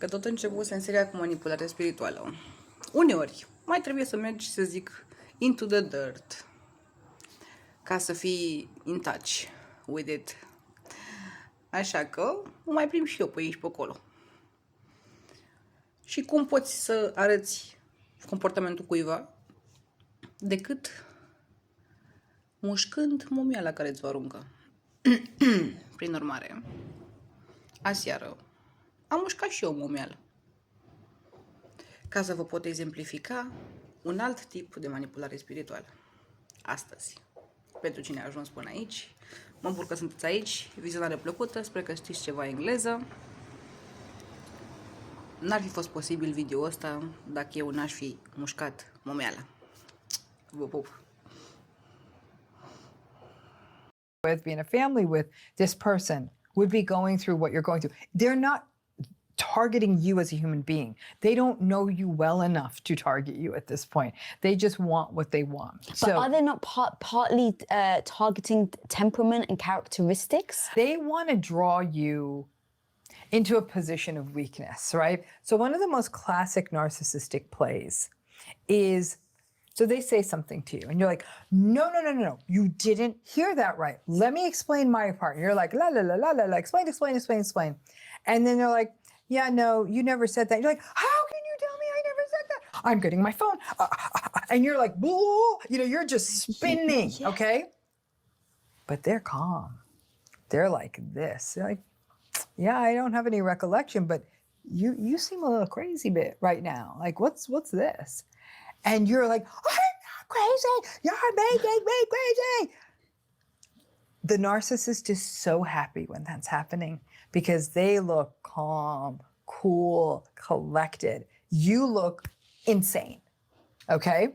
că tot începusem seria cu manipulare spirituală. Uneori, mai trebuie să mergi, să zic, into the dirt, ca să fii in touch with it. Așa că mă mai plimb și eu pe aici, pe acolo. Și cum poți să arăți comportamentul cuiva decât mușcând momiala care ți-o aruncă. Prin urmare, aseară am mușcat și eu momială. Ca să vă pot exemplifica un alt tip de manipulare spirituală. Astăzi, pentru cine a ajuns până aici, mă bucur că sunteți aici, vizionare plăcută, sper că știți ceva engleză. N-ar fi fost posibil video ăsta dacă eu n-aș fi mușcat momeala. Vă pup! With being a family with this person would be going through what you're going through. They're not targeting you as a human being. They don't know you well enough to target you at this point. They just want what they want. But are they not partly targeting temperament and characteristics? They want to draw you into a position of weakness, right? So one of the most classic narcissistic plays is, so they say something to you and you're like, no, you didn't hear that right. Let me explain my part. And you're like, la, explain. And then they're like, yeah, no, you never said that. You're like, how can you tell me I never said that? I'm getting my phone. And you're like, you're just spinning, yeah. Okay? But they're calm. They're like this. They're like, yeah, I don't have any recollection, but you seem a little crazy bit right now. Like, what's this? And you're like, I'm not crazy. You're making me crazy. The narcissist is so happy when that's happening because they look calm, cool, collected. You look insane, okay?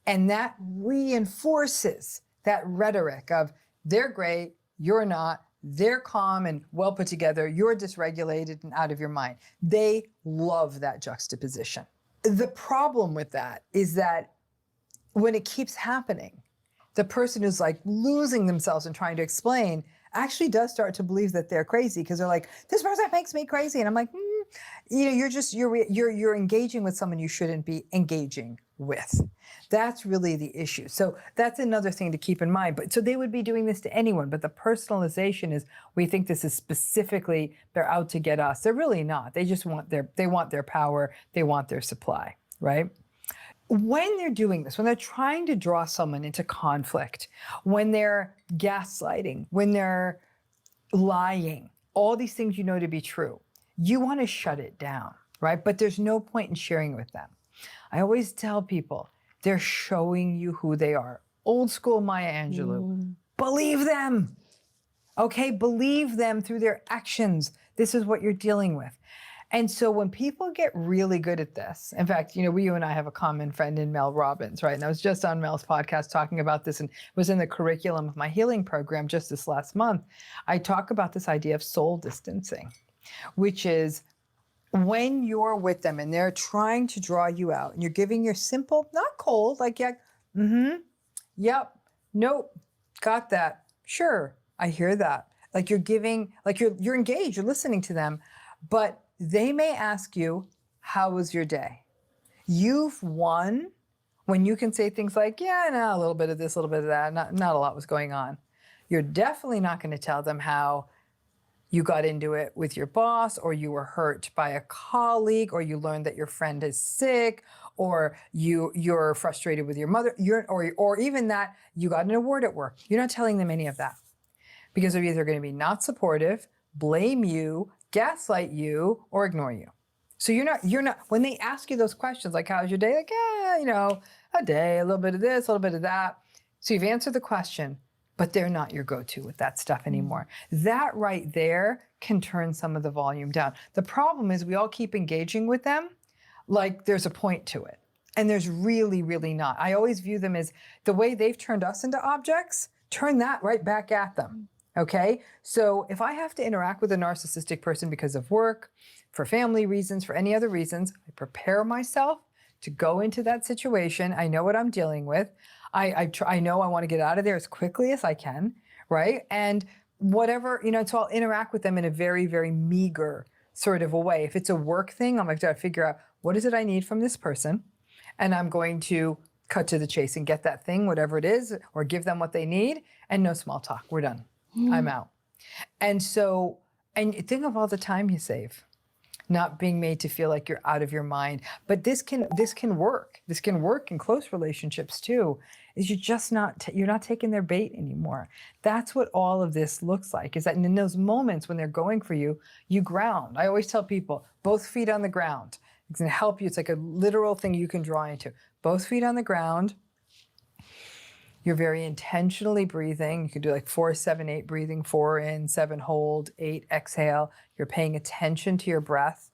And that reinforces that rhetoric of they're great, you're not, they're calm and well put together, you're dysregulated and out of your mind. They love that juxtaposition. The problem with that is that when it keeps happening, the person who's like losing themselves and trying to explain actually does start to believe that they're crazy because they're like, this person makes me crazy. And I'm like, you're engaging with someone you shouldn't be engaging with. That's really the issue. So that's another thing to keep in mind. But so they would be doing this to anyone, but the personalization is, we think this is specifically, they're out to get us. They're really not. They just want their power. They want their supply, right? When they're doing this, when they're trying to draw someone into conflict, when they're gaslighting, when they're lying, all these things you know to be true, you want to shut it down, right? But there's no point in sharing with them. I always tell people, they're showing you who they are. Old school Maya Angelou. Believe them. Okay, believe them through their actions. This is what you're dealing with. And so when people get really good at this, in fact, you and I have a common friend in Mel Robbins, right? And I was just on Mel's podcast talking about this and was in the curriculum of my healing program just this last month. I talk about this idea of soul distancing, which is when you're with them and they're trying to draw you out and you're giving your simple, not cold, like, yeah, yep, nope, got that, sure, I hear that. Like you're giving, like you're engaged, you're listening to them, but they may ask you, how was your day? You've won when you can say things like, yeah, no, a little bit of this, a little bit of that, not a lot was going on. You're definitely not going to tell them how you got into it with your boss, or you were hurt by a colleague, or you learned that your friend is sick, or you're frustrated with your mother, or even that you got an award at work. You're not telling them any of that because they're either going to be not supportive, blame you, gaslight you, or ignore you. So you're not, when they ask you those questions, like, how's your day? Like, yeah, a day, a little bit of this, a little bit of that. So you've answered the question, but they're not your go-to with that stuff anymore. That right there can turn some of the volume down. The problem is we all keep engaging with them like there's a point to it. And there's really, really not. I always view them as the way they've turned us into objects, turn that right back at them. Okay, so if I have to interact with a narcissistic person because of work, for family reasons, for any other reasons, I prepare myself to go into that situation. I know what I'm dealing with. I know I want to get out of there as quickly as I can, right? And whatever, so I'll interact with them in a very, very meager sort of a way. If it's a work thing, I'm like, to figure out what is it I need from this person, and I'm going to cut to the chase and get that thing, whatever it is, or give them what they need, and no small talk. We're done. I'm out. And so, and think of all the time you save, not being made to feel like you're out of your mind. But this can work. This can work in close relationships too. Is you're just not you're not taking their bait anymore. That's what all of this looks like. Is that in those moments when they're going for you, you ground. I always tell people, both feet on the ground. It's going to help you. It's like a literal thing you can draw into. Both feet on the ground. You're very intentionally breathing. You can do like 4, 7, 8 breathing, 4 in, 7 hold, 8 exhale. You're paying attention to your breath.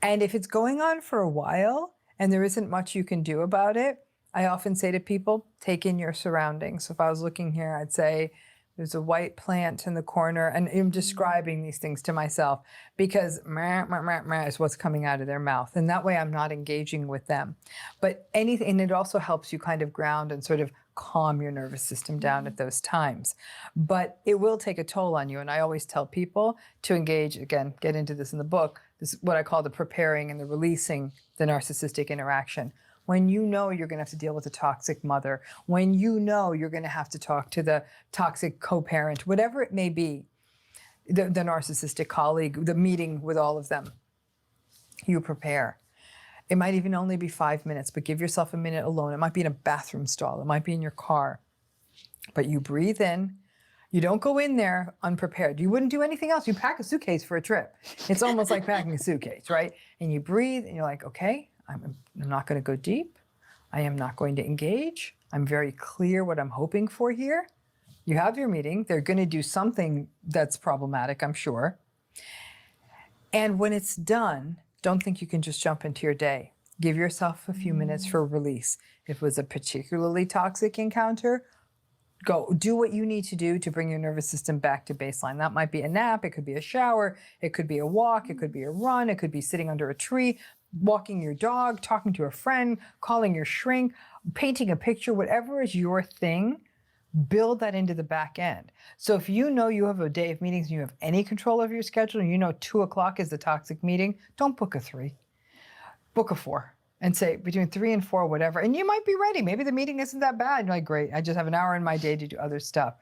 And if it's going on for a while and there isn't much you can do about it, I often say to people, take in your surroundings. So if I was looking here, I'd say there's a white plant in the corner, and I'm describing these things to myself because meh, meh, meh, meh is what's coming out of their mouth. And that way I'm not engaging with them. But anything, and it also helps you kind of ground and sort of calm your nervous system down at those times. But it will take a toll on you. And I always tell people to engage, again, get into this in the book, this is what I call the preparing and the releasing the narcissistic interaction. When you know you're going to have to deal with a toxic mother, when you know you're going to have to talk to the toxic co-parent, whatever it may be, the narcissistic colleague, the meeting with all of them, you prepare. It might even only be 5 minutes, but give yourself a minute alone. It might be in a bathroom stall. It might be in your car. But you breathe in. You don't go in there unprepared. You wouldn't do anything else. You pack a suitcase for a trip. It's almost like packing a suitcase, right? And you breathe and you're like, okay, I'm not going to go deep. I am not going to engage. I'm very clear what I'm hoping for here. You have your meeting. They're going to do something that's problematic, I'm sure. And when it's done, don't think you can just jump into your day. Give yourself a few minutes for release. If it was a particularly toxic encounter, go do what you need to do to bring your nervous system back to baseline. That might be a nap. It could be a shower. It could be a walk. It could be a run. It could be sitting under a tree, walking your dog, talking to a friend, calling your shrink, painting a picture, whatever is your thing, build that into the back end. So if you know you have a day of meetings and you have any control over your schedule and you know 2 o'clock is the toxic meeting, don't book a 3, book a 4 and say between 3 and 4, whatever. And you might be ready. Maybe the meeting isn't that bad. You're like, great, I just have an hour in my day to do other stuff.